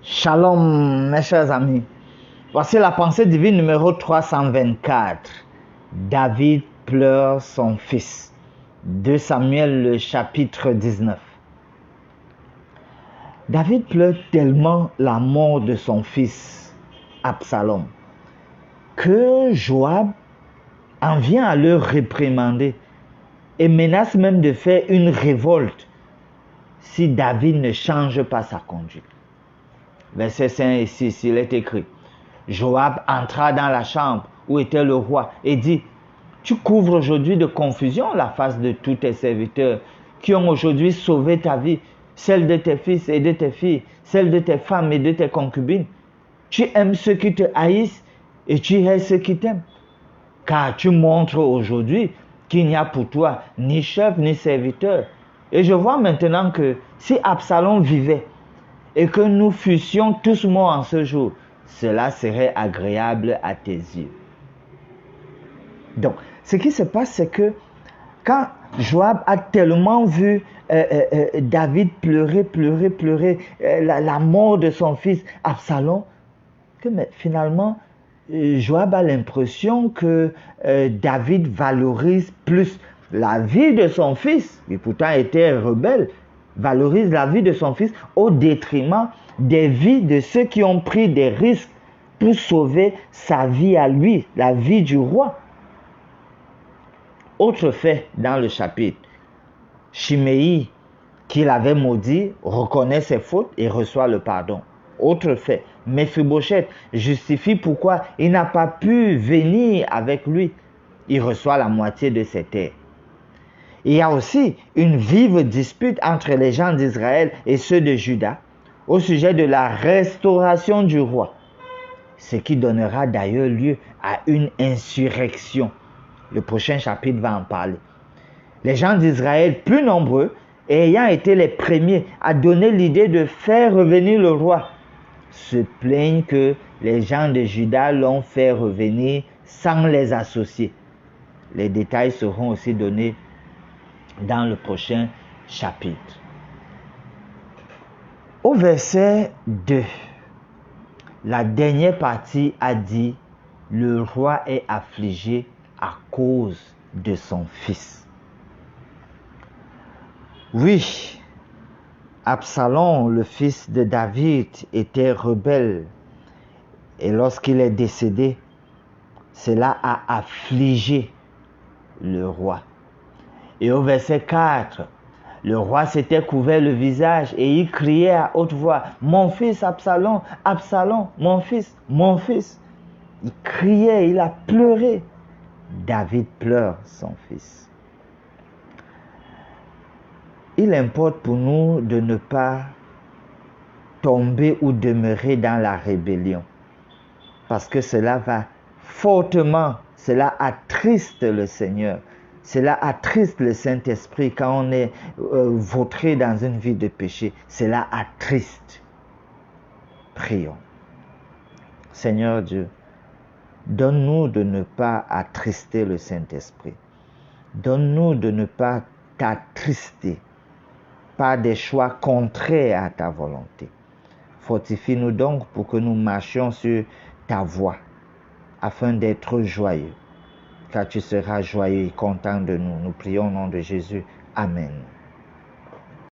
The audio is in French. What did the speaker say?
Shalom mes chers amis, voici la pensée divine numéro 324. David pleure son fils. 2 Samuel le chapitre 19. David pleure tellement la mort de son fils Absalom que Joab en vient à le réprimander et menace même de faire une révolte si David ne change pas sa conduite. Verset 5 et 6, il est écrit: Joab entra dans la chambre où était le roi et dit: Tu couvres aujourd'hui de confusion la face de tous tes serviteurs qui ont aujourd'hui sauvé ta vie, celle de tes fils et de tes filles, celle de tes femmes et de tes concubines. Tu aimes ceux qui te haïssent et tu hais ceux qui t'aiment. Car tu montres aujourd'hui qu'il n'y a pour toi ni chef ni serviteur. Et je vois maintenant que si Absalom vivait et que nous fussions tous morts en ce jour, cela serait agréable à tes yeux. Donc, ce qui se passe, c'est que quand Joab a tellement vu David pleurer, la mort de son fils Absalom, que finalement, Joab a l'impression que David valorise plus la vie de son fils, qui pourtant était rebelle, valorise la vie de son fils au détriment des vies de ceux qui ont pris des risques pour sauver sa vie à lui, la vie du roi. Autre fait dans le chapitre, Shimei, qui l'avait maudit, reconnaît ses fautes et reçoit le pardon. Autre fait, Mephibosheth justifie pourquoi il n'a pas pu venir avec lui. Il reçoit la moitié de ses terres. Il y a aussi une vive dispute entre les gens d'Israël et ceux de Juda au sujet de la restauration du roi, ce qui donnera d'ailleurs lieu à une insurrection. Le prochain chapitre va en parler. Les gens d'Israël, plus nombreux, ayant été les premiers à donner l'idée de faire revenir le roi, se plaignent que les gens de Juda l'ont fait revenir sans les associer. Les détails seront aussi donnés dans le prochain chapitre. Au verset 2, la dernière partie a dit: le roi est affligé à cause de son fils. Oui, Absalom, le fils de David, était rebelle. Et lorsqu'il est décédé, cela a affligé le roi. Et au verset 4, le roi s'était couvert le visage et il criait à haute voix: Mon fils Absalom, Absalom, mon fils, mon fils. Il criait, il a pleuré. David pleure son fils. Il importe pour nous de ne pas tomber ou demeurer dans la rébellion, parce que cela va fortement, cela attriste le Seigneur, cela attriste le Saint-Esprit quand on est vautré dans une vie de péché, cela attriste. Prions. Seigneur Dieu, donne-nous de ne pas attrister le Saint-Esprit. Donne-nous de ne pas t'attrister par des choix contraires à ta volonté. Fortifie-nous donc pour que nous marchions sur ta voie, afin d'être joyeux, car tu seras joyeux et content de nous. Nous prions au nom de Jésus. Amen.